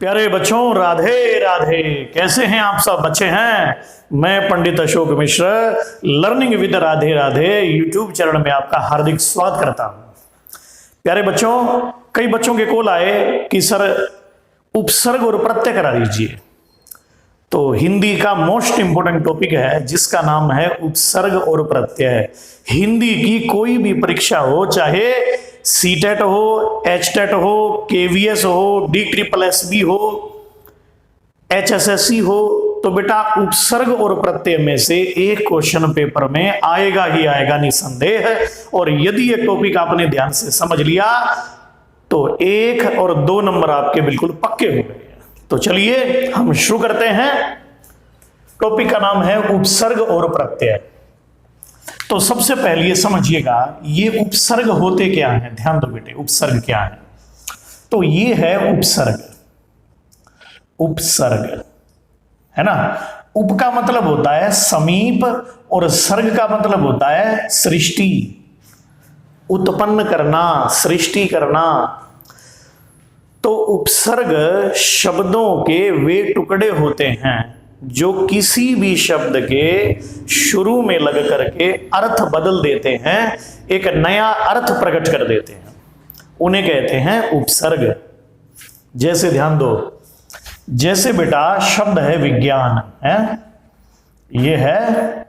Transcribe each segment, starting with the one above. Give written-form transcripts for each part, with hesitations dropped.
प्यारे बच्चों, राधे राधे। कैसे हैं आप सब? अच्छे हैं? मैं Pandit Ashok Mishra learning with Radhe Radhe YouTube channel में आपका हार्दिक स्वागत करता हूं। प्यारे बच्चों, कई बच्चों के कॉल आए कि सर उपसर्ग और प्रत्यय करा दीजिए। तो हिंदी का मोस्ट इंपोर्टेंट टॉपिक है जिसका नाम है उपसर्ग और प्रत्यय। हिंदी की कोई भी परीक्षा हो, चाहे सीटेट हो, एचटेट हो, केवीएस हो, DSSB हो, HSSC हो, तो बेटा उपसर्ग और प्रत्यय में से एक क्वेश्चन पेपर में आएगा ही आएगा निसंदेह। और यदि ये टॉपिक आपने ध्यान से समझ लिया तो 1 और 2 नंबर आपके बिल्कुल पक्के हो गए। तो चलिए हम शुरू करते हैं। टॉपिक का नाम है उपसर्ग और प्रत्यय। तो सबसे पहले ये समझिएगा, ये उपसर्ग होते क्या हैं। ध्यान दो बेटे, उपसर्ग क्या है। तो ये है उपसर्ग। उपसर्ग है ना। उप का मतलब होता है समीप और सर्ग का मतलब होता है सृष्टि, उत्पन्न करना, सृष्टि करना। तो उपसर्ग शब्दों के वे टुकड़े होते हैं जो किसी भी शब्द के शुरू में लग करके अर्थ बदल देते हैं, एक नया अर्थ प्रकट कर देते हैं, उन्हें कहते हैं उपसर्ग। जैसे ध्यान दो, जैसे बेटा शब्द है विज्ञान, है ये है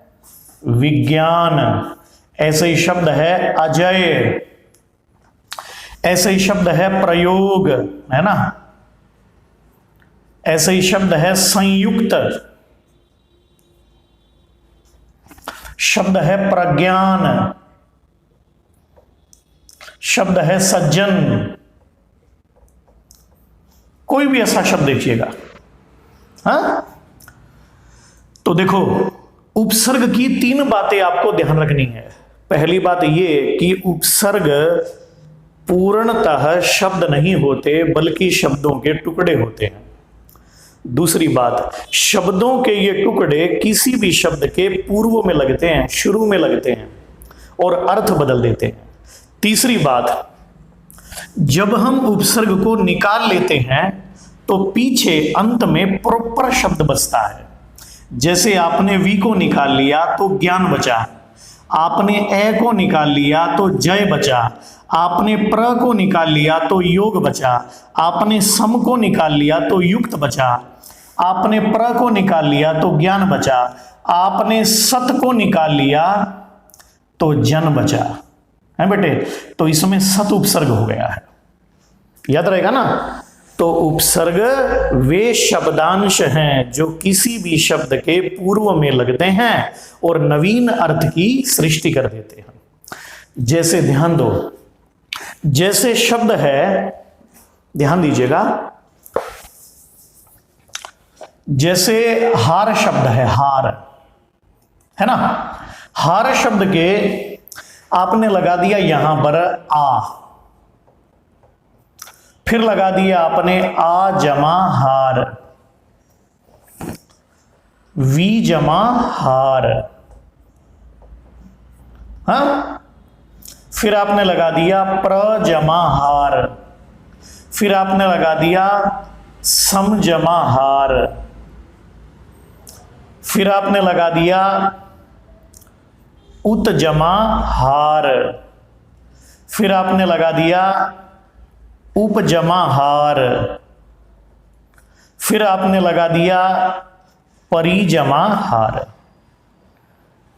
विज्ञान। ऐसे ही शब्द है अजय, ऐसे ही शब्द है प्रयोग, है ना। ऐसे ही शब्द है संयुक्त, शब्द है प्रज्ञान, शब्द है सज्जन। कोई भी ऐसा शब्द देखिएगा। हाँ, तो देखो उपसर्ग की 3 बातें आपको ध्यान रखनी है। पहली बात ये कि उपसर्ग पूर्णतः शब्द नहीं होते बल्कि शब्दों के टुकड़े होते हैं। दूसरी बात, शब्दों के ये टुकड़े किसी भी शब्द के पूर्व में लगते हैं, शुरू में लगते हैं और अर्थ बदल देते हैं। तीसरी बात, जब हम उपसर्ग को निकाल लेते हैं तो पीछे अंत में प्रॉपर शब्द बचता है। जैसे आपने वी को निकाल लिया तो ज्ञान बचा, आपने ए को निकाल लिया तो जय बचा, आपने प्र को निकाल लिया तो योग बचा, आपने सम को निकाल लिया तो युक्त बचा, आपने प्र को निकाल लिया तो ज्ञान बचा, आपने सत को निकाल लिया तो जन बचा। है बेटे, तो इसमें सत उपसर्ग हो गया है, याद रहेगा ना। तो उपसर्ग वे शब्दांश हैं जो किसी भी शब्द के पूर्व में लगते हैं और नवीन अर्थ की सृष्टि कर देते हैं। जैसे ध्यान दो, जैसे शब्द है, ध्यान दीजिएगा, जैसे हार शब्द है, हार है ना। हार शब्द के आपने लगा दिया यहां पर आ, फिर लगा दिया आपने आ जमा हार, वी जमा हार, हाँ, फिर आपने लगा दिया प्र जमा हार, फिर आपने लगा दिया सम जमा हार, फिर आपने लगा दिया उत जमा हार, फिर आपने लगा दिया उप जमा हार, फिर आपने लगा दिया परी जमा हार।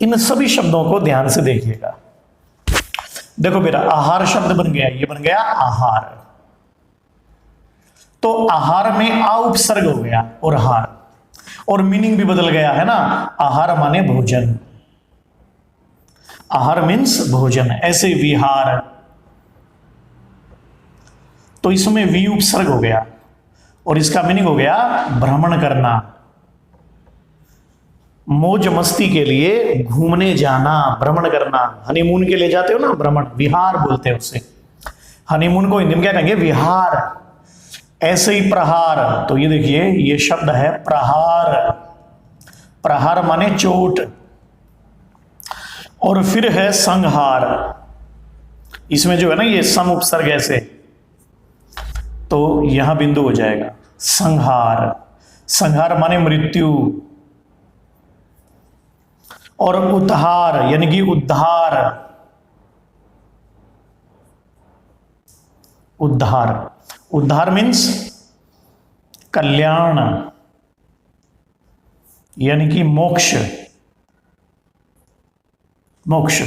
इन सभी शब्दों को ध्यान से देखिएगा। देखो बेटा, आहार शब्द बन गया, ये बन गया आहार। तो आहार में आ उपसर्ग हो गया और हार, और मीनिंग भी बदल गया है ना। आहार माने भोजन, आहार मीन्स भोजन। ऐसे विहार, तो इसमें वी उपसर्ग हो गया और इसका मीनिंग हो गया भ्रमण करना, मौज मस्ती के लिए घूमने जाना, भ्रमण करना। हनीमून के लिए जाते हो ना, भ्रमण, विहार बोलते हैं उससे। हनीमून को हिंदी में क्या कहेंगे? विहार। ऐसे ही प्रहार, तो ये देखिए ये शब्द है प्रहार, प्रहार माने चोट। और फिर है संहार, इसमें जो है ना ये सम उपसर्ग ऐसे, तो यहां बिंदु हो जाएगा। संहार, संहार माने मृत्यु, और उद्धार यानी कि उद्धार, उद्धार, उद्धार मीन्स कल्याण यानी कि मोक्ष, मोक्ष।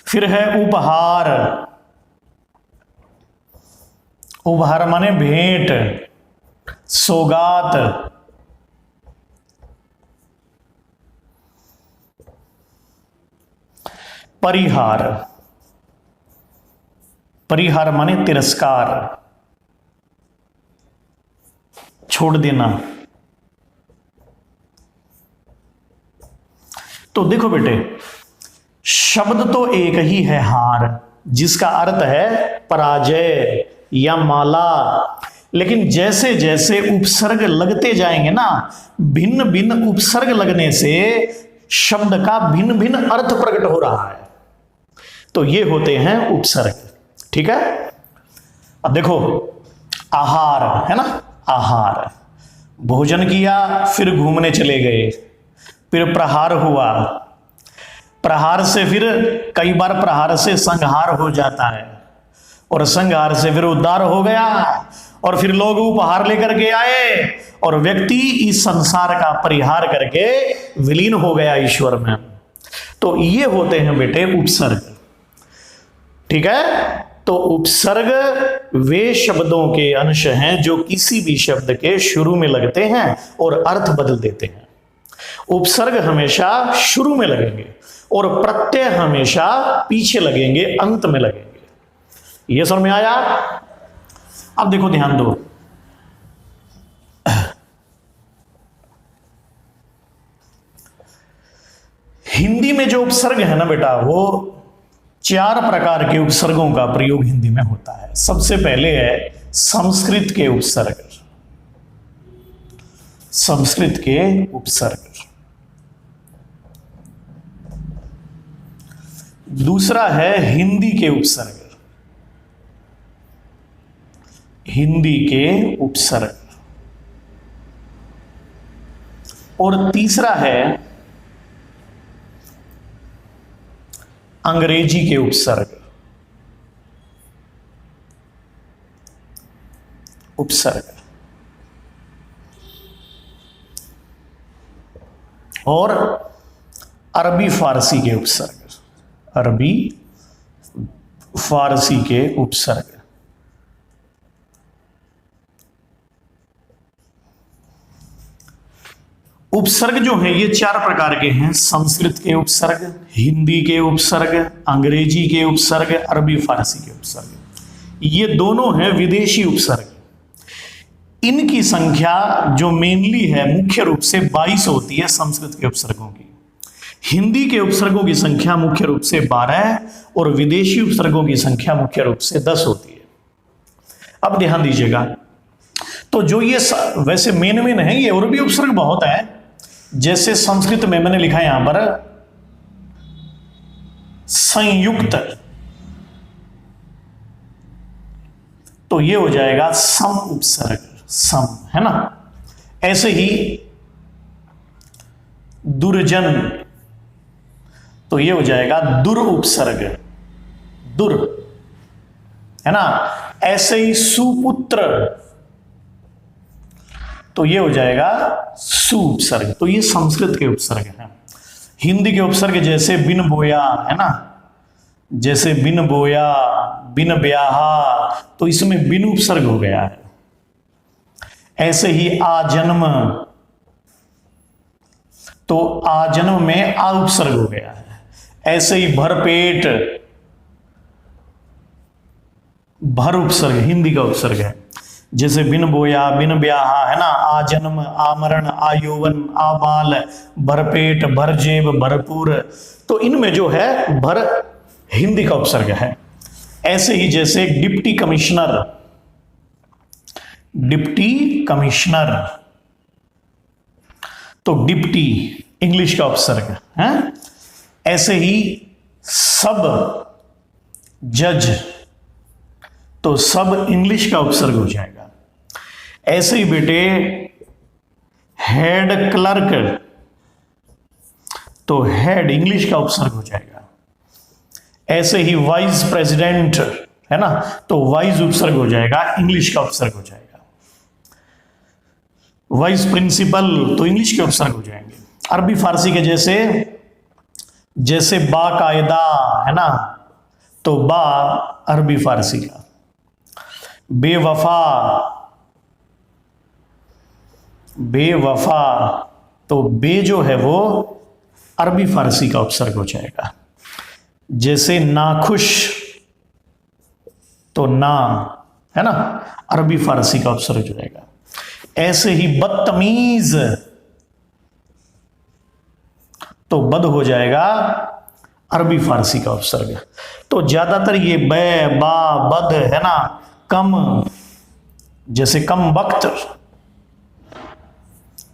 फिर है उपहार, उपहार माने भेंट, सौगात। परिहार, परिहार माने तिरस्कार, छोड़ देना। तो देखो बेटे, शब्द तो एक ही है हार, जिसका अर्थ है पराजय या माला, लेकिन जैसे जैसे उपसर्ग लगते जाएंगे ना, भिन्न भिन्न उपसर्ग लगने से शब्द का भिन्न भिन्न अर्थ प्रकट हो रहा है। तो ये होते हैं उपसर्ग, ठीक है। अब देखो, आहार है ना, आहार, भोजन किया फिर घूमने चले गए, फिर प्रहार हुआ, प्रहार से फिर कई बार प्रहार से संहार हो जाता है, और संहार से फिर उद्धार हो गया, और फिर लोग उपहार लेकर के आए और व्यक्ति इस संसार का परिहार करके विलीन हो गया ईश्वर में। तो ये होते हैं बेटे उपसर्ग, ठीक है। तो उपसर्ग वे शब्दों के अंश हैं जो किसी भी शब्द के शुरू में लगते हैं और अर्थ बदल देते हैं। उपसर्ग हमेशा शुरू में लगेंगे और प्रत्यय हमेशा पीछे लगेंगे, अंत में लगेंगे। ये समझ में आया? अब देखो, ध्यान दो, हिंदी में जो उपसर्ग है ना बेटा, वो 4 प्रकार के उपसर्गों का प्रयोग हिंदी में होता है। सबसे पहले है संस्कृत के उपसर्ग, संस्कृत के उपसर्ग। दूसरा है हिंदी के उपसर्ग, हिंदी के उपसर्ग। और तीसरा है अंग्रेजी के उपसर्ग, उपसर्ग। और अरबी फारसी के उपसर्ग, अरबी फारसी के उपसर्ग। उपसर्ग जो है ये 4 प्रकार के हैं, संस्कृत के उपसर्ग, हिंदी के उपसर्ग, अंग्रेजी के उपसर्ग, अरबी फारसी के उपसर्ग। ये दोनों हैं विदेशी उपसर्ग। इनकी संख्या जो मेनली है, मुख्य रूप से 22 होती है संस्कृत के उपसर्गों की। हिंदी के उपसर्गों की संख्या मुख्य रूप से 12 और विदेशी उपसर्गों की संख्या मुख्य रूप से 10 होती है। अब ध्यान दीजिएगा, तो जो ये वैसे मेन है, ये और भी उपसर्ग बहुत है। जैसे संस्कृत में मैंने लिखा है यहां पर संयुक्त, तो ये हो जाएगा सम उपसर्ग, सम, है ना। ऐसे ही दुर्जन, तो ये हो जाएगा दुर उपसर्ग, दुर, है ना। ऐसे ही सुपुत्र, तो ये हो जाएगा सु उपसर्ग। तो ये संस्कृत के उपसर्ग हैं। हिंदी के उपसर्ग जैसे बिन बोया, है ना, जैसे बिन बोया, बिन ब्याहा, तो इसमें बिन उपसर्ग हो गया है। ऐसे ही आजन्म, तो आजन्म में आ उपसर्ग हो गया है। ऐसे ही भरपेट, भर उपसर्ग हिंदी का उपसर्ग है। जैसे बिन बोया, बिन ब्याहा, है ना, आजन्म, आमरण, आयौवन, आबाल, भरपेट, भरजेब, भरपूर, तो इनमें जो है भर हिंदी का उपसर्ग है। ऐसे ही जैसे डिप्टी कमिश्नर, डिप्टी कमिश्नर, तो डिप्टी इंग्लिश का उपसर्ग है। ऐसे ही सब जज, तो सब इंग्लिश का उपसर्ग हो जाएगा। ऐसे ही बेटे हेड क्लर्क, तो हेड इंग्लिश का उपसर्ग हो जाएगा। ऐसे ही वाइस प्रेसिडेंट है ना, तो वाइस उपसर्ग हो जाएगा, इंग्लिश का उपसर्ग हो जाएगा। वाइस प्रिंसिपल तो इंग्लिश के उपसर्ग हो जाएंगे। अरबी फारसी के जैसे बाकायदा है ना, तो बा अरबी फारसी का। बेवफा तो बे जो है वो अरबी फारसी का उपसर्ग हो जाएगा। जैसे नाखुश तो ना है ना, अरबी फारसी का उपसर्ग हो जाएगा। ऐसे ही बदतमीज तो बद हो जाएगा, अरबी फारसी का उपसर्ग। तो ज्यादातर ये बै बा बद है ना, कम, जैसे कम वक्त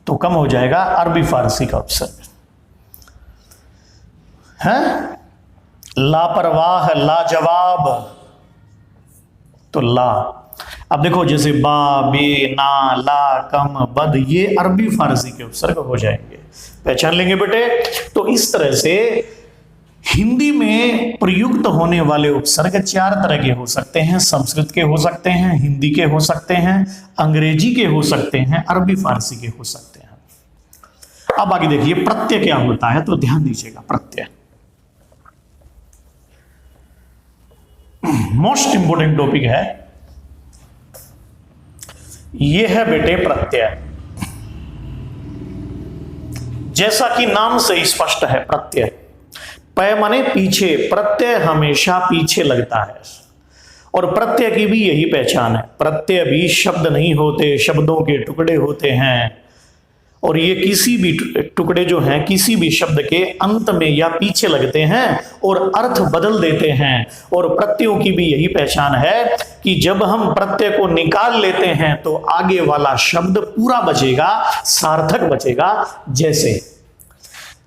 तो कम हो जाएगा, अरबी फारसी का उपसर्ग है। लापरवाह लाजवाब तो ला। अब देखो जैसे बा बे ना ला कम बद, ये अरबी फारसी के उपसर्ग हो जाएंगे, पहचान लेंगे बेटे। तो इस तरह से हिंदी में प्रयुक्त होने वाले उपसर्ग 4 तरह के हो सकते हैं। संस्कृत के हो सकते हैं, हिंदी के हो सकते हैं, अंग्रेजी के हो सकते हैं, अरबी फारसी के हो सकते हैं। अब आगे देखिए प्रत्यय क्या होता है, तो ध्यान दीजिएगा। प्रत्यय मोस्ट इंपोर्टेंट टॉपिक है, यह है बेटे प्रत्यय। जैसा कि नाम से स्पष्ट है, प्रत्यय पै माने पीछे, प्रत्यय हमेशा पीछे लगता है। और प्रत्यय की भी यही पहचान है, प्रत्यय भी शब्द नहीं होते, शब्दों के टुकड़े होते हैं। और ये किसी भी टुकड़े जो हैं किसी भी शब्द के अंत में या पीछे लगते हैं और अर्थ बदल देते हैं। और प्रत्ययों की भी यही पहचान है कि जब हम प्रत्यय को निकाल लेते हैं तो आगे वाला शब्द पूरा बचेगा, सार्थक बचेगा।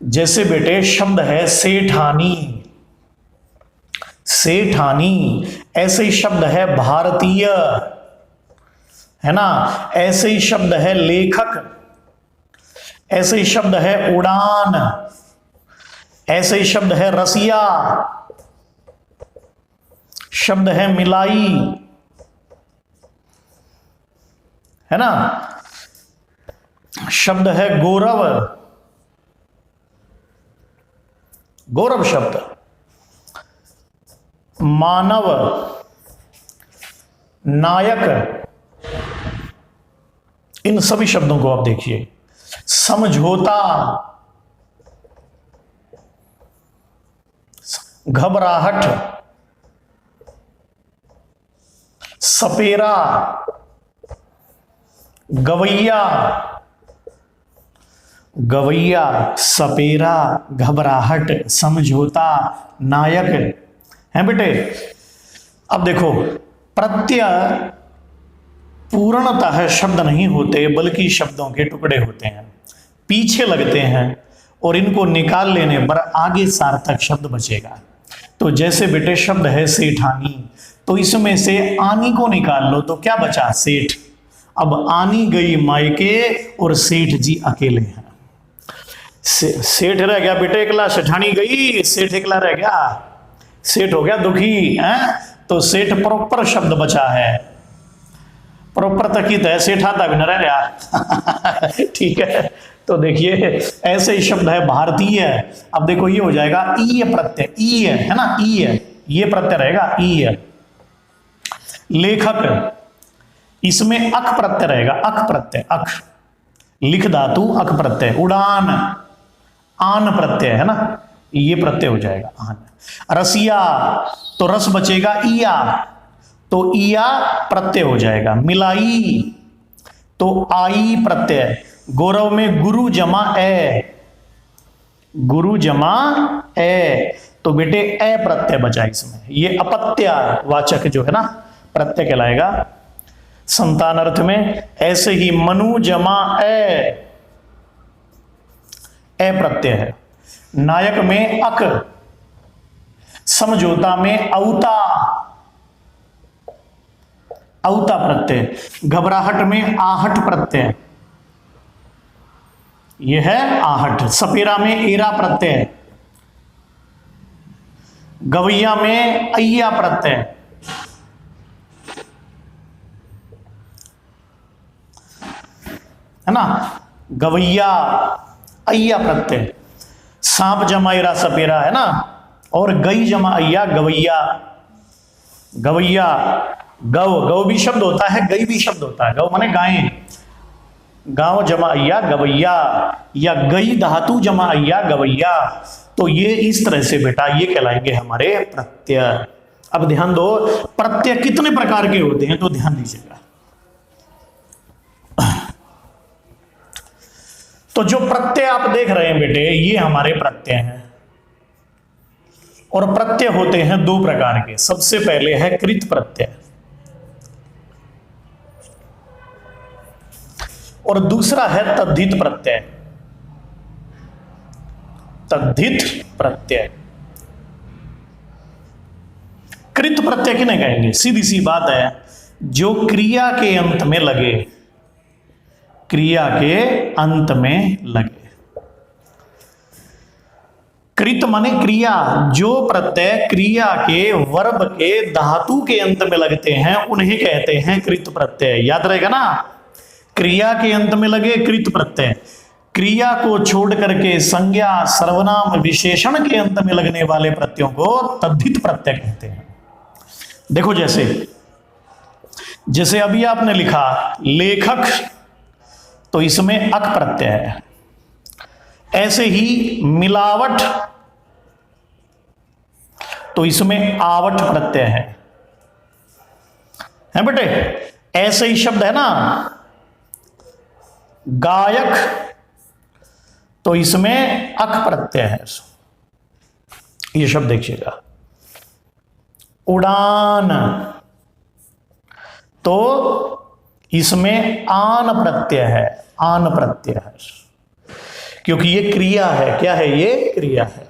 जैसे बेटे शब्द है सेठानी, सेठानी। ऐसे ही शब्द है भारतीय, है ना। ऐसे ही शब्द है लेखक, ऐसे ही शब्द है उड़ान, ऐसे ही शब्द है रसिया, शब्द है मिलाई, है ना। शब्द है गौरव, गौरव शब्द, मानव, नायक। इन सभी शब्दों को आप देखिए। समझौता, घबराहट, सपेरा, गवैया, गवैया, सपेरा, घबराहट, समझौता, नायक है बेटे। अब देखो प्रत्यय पूर्णतः शब्द नहीं होते बल्कि शब्दों के टुकड़े होते हैं, पीछे लगते हैं और इनको निकाल लेने पर आगे सार्थक शब्द बचेगा। तो जैसे बेटे शब्द है सेठानी, तो इसमें से आनी को निकाल लो तो क्या बचा, सेठ। अब आनी गई मायके और सेठ जी अकेले हैं। सेठ रह गया बेटे एकला, सेठानी गई, सेठ एकला रह गया, सेठ हो गया दुखी है। तो सेठ प्रॉपर शब्द बचा है, प्रॉपर तक ही है, सेठा तक न रह गया ठीक है। तो देखिए ऐसे ही शब्द है भारतीय। अब देखो ये हो जाएगा ई प्रत्यय, ई है ना, ई है, ये प्रत्यय रहेगा, ई है। लेखक, इसमें अक प्रत्यय रहेगा, अक प्रत्यय, अक, लिख धातु अक प्रत्यय। उड़ान, आन प्रत्यय है ना, ये प्रत्यय हो जाएगा आन। रसिया, तो रस बचेगा इया, तो इया प्रत्यय हो जाएगा। मिलाई, तो आई प्रत्यय। गौरव में गुरु जमा ए, गुरु जमा ए, तो बेटे ए प्रत्यय बचा इसमें। ये अपत्यवाचक जो है ना प्रत्यय कहलाएगा संतान अर्थ में। ऐसे ही मनु जमा ए प्रत्यय है। नायक में अक, समझौता में औता, औता प्रत्यय। घबराहट में आहट प्रत्यय, यह है आहट। सपेरा में एरा प्रत्यय, गवैया में अय्या प्रत्यय, है ना, गवैया अय्या प्रत्यय। सांप जमा एरा सपेरा, है ना, और गई जमा अय्या गवैया। गवैया, गौ, गौ भी शब्द होता है, गई भी शब्द होता है। गौ माने गायें, गांव जमा अय्या गवैया, या गई धातु जमा अय्या गवैया। तो ये इस तरह से बेटा ये कहलाएंगे हमारे प्रत्यय। अब ध्यान दो, प्रत्यय कितने प्रकार के होते हैं तो ध्यान दीजिएगा। तो जो प्रत्यय आप देख रहे हैं बेटे, ये हमारे प्रत्यय हैं। और प्रत्यय होते हैं दो प्रकार के। सबसे पहले है कृत प्रत्यय, और दूसरा है तद्धित प्रत्यय। तद्धित प्रत्यय, कृत प्रत्यय किन्हें कहेंगे? सीधी सी बात है, जो क्रिया के अंत में लगे, क्रिया के अंत में लगे। कृत माने क्रिया, जो प्रत्यय क्रिया के वर्ब के धातु के अंत में लगते हैं उन्हें कहते हैं कृत प्रत्यय। याद रहेगा ना, क्रिया के अंत में लगे कृत प्रत्यय। क्रिया को छोड़ करके संज्ञा, सर्वनाम, विशेषण के अंत में लगने वाले प्रत्ययों को तद्धित प्रत्यय कहते हैं। देखो जैसे अभी आपने लिखा लेखक, तो इसमें अक प्रत्यय है। ऐसे ही मिलावट, तो इसमें आवट प्रत्यय है बेटे। ऐसे ही शब्द है ना गायक, तो इसमें अक प्रत्यय है। ये शब्द देखिएगा। उड़ान, तो इसमें आन प्रत्यय है, आन प्रत्यय है, क्योंकि ये क्रिया है। क्या है? ये क्रिया है,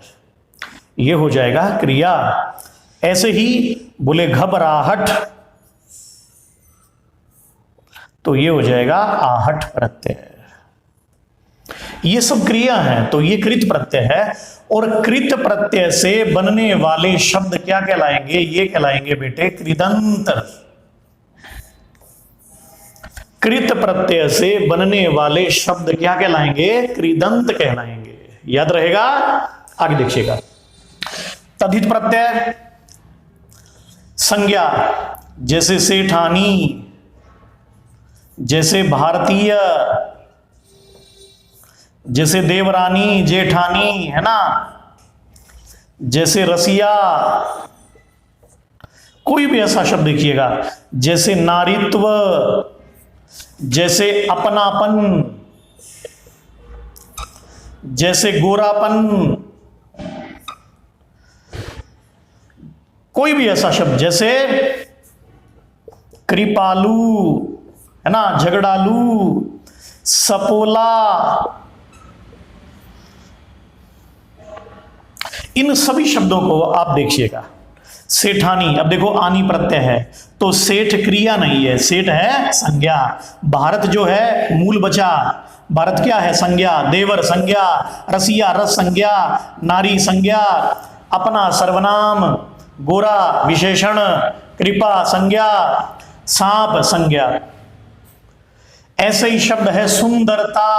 ये हो जाएगा क्रिया। ऐसे ही बोले घबराहट, तो ये हो जाएगा आहट प्रत्यय। ये सब क्रिया है, तो ये कृत प्रत्यय है। और कृत प्रत्यय से बनने वाले शब्द क्या कहलाएंगे? ये कहलाएंगे बेटे कृदंत। कृत प्रत्यय से बनने वाले शब्द क्या कहलाएंगे? कृदंत कहलाएंगे। याद रहेगा? आगे देखिएगा। तद्धित प्रत्यय, संज्ञा, जैसे सेठानी, जैसे भारतीय, जैसे देवरानी, जेठानी, है ना, जैसे रसिया, कोई भी ऐसा शब्द देखिएगा। जैसे नारीत्व, जैसे अपनापन, जैसे गोरापन, कोई भी ऐसा शब्द, जैसे कृपालु, है ना, झगड़ालू, सपोला, इन सभी शब्दों को आप देखिएगा। सेठानी, अब देखो आनी प्रत्यय है, तो सेठ क्रिया नहीं है, सेठ है संज्ञा। भारत जो है मूल बचा, भारत क्या है? संज्ञा। देवर संज्ञा, रसिया रस संज्ञा, नारी संज्ञा, अपना सर्वनाम, गोरा विशेषण, कृपा संज्ञा, सांप संज्ञा। ऐसे ही शब्द है सुंदरता,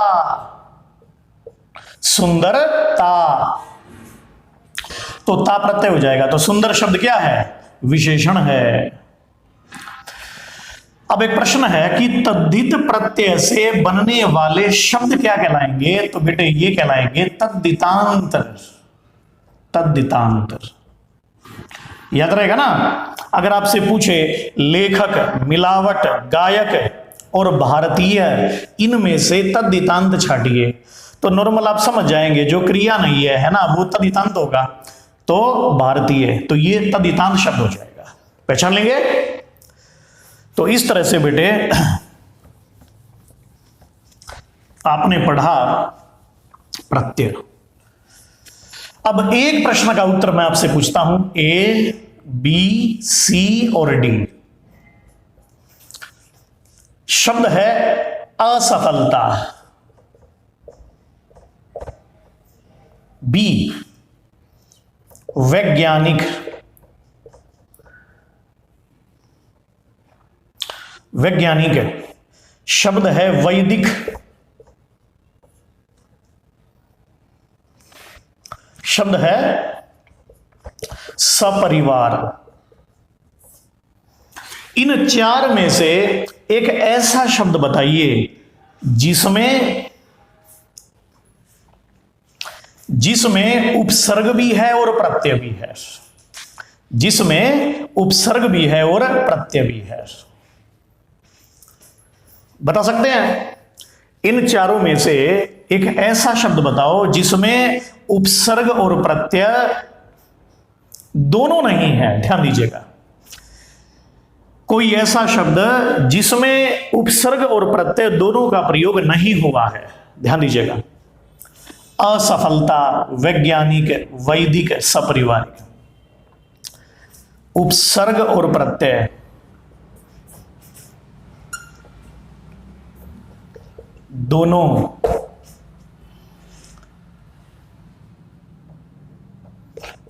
सुंदरता, तो ता प्रत्यय हो जाएगा। तो सुंदर शब्द क्या है? विशेषण है। अब एक प्रश्न है कि तद्धित प्रत्यय से बनने वाले शब्द क्या कहलाएंगे? तो बेटे ये कहलाएंगे तद्धितांतर। तद्धितांतर याद रहेगा ना। अगर आपसे पूछे लेखक, मिलावट, गायक और भारतीय, इनमें से तद्धितांत छाटिए, तो नॉर्मल आप समझ जाएंगे जो क्रिया नहीं है ना, वो तद्धितांत होगा, तो भारतीय, तो ये तद्धितांत शब्द हो जाएगा। पहचान लेंगे? तो इस तरह से बेटे आपने पढ़ा प्रत्यय। अब एक प्रश्न का उत्तर मैं आपसे पूछता हूं, ए, बी, सी और डी, शब्द है असफलता। बी वैज्ञानिक। वैज्ञानिक शब्द है वैदिक। शब्द है सपरिवार। इन चार में से एक ऐसा शब्द बताइए जिसमें उपसर्ग भी है और प्रत्यय भी है। जिसमें उपसर्ग भी है और प्रत्यय भी है। बता सकते हैं? इन चारों में से एक ऐसा शब्द बताओ जिसमें उपसर्ग और प्रत्यय दोनों नहीं है। ध्यान दीजिएगा, कोई ऐसा शब्द जिसमें उपसर्ग और प्रत्यय दोनों का प्रयोग नहीं हुआ है। ध्यान दीजिएगा, असफलता, वैज्ञानिक, वैदिक, सपरिवारिक। उपसर्ग और प्रत्यय दोनों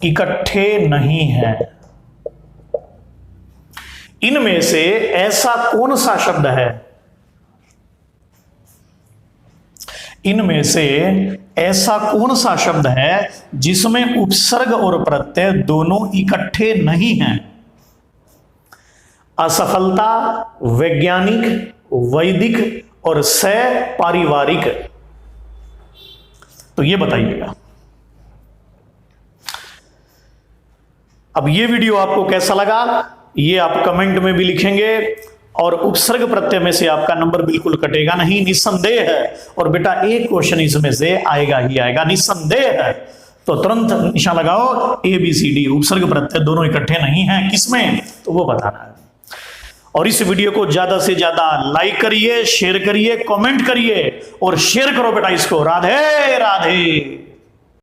इकट्ठे नहीं हैं। इनमें से ऐसा कौन सा शब्द है? इनमें से ऐसा कौन सा शब्द है जिसमें उपसर्ग और प्रत्यय दोनों इकट्ठे नहीं हैं? असफलता, वैज्ञानिक, वैदिक और सपारिवारिक। तो ये बताइएगा। अब ये वीडियो आपको कैसा लगा ये आप कमेंट में भी लिखेंगे। और उपसर्ग प्रत्यय में से आपका नंबर बिल्कुल कटेगा नहीं, निस्संदेह है। और बेटा एक क्वेश्चन इसमें से आएगा ही आएगा, निस्संदेह है। तो तुरंत निशान लगाओ, ABCD उपसर्ग प्रत्यय दोनों इकट्ठे नहीं हैं। किसमें? तो वो बताना है। और इस वीडियो को ज्यादा से ज्यादा लाइक करिए, शेयर करिए, कमेंट करिए और शेयर करो बेटा इसको। राधे राधे।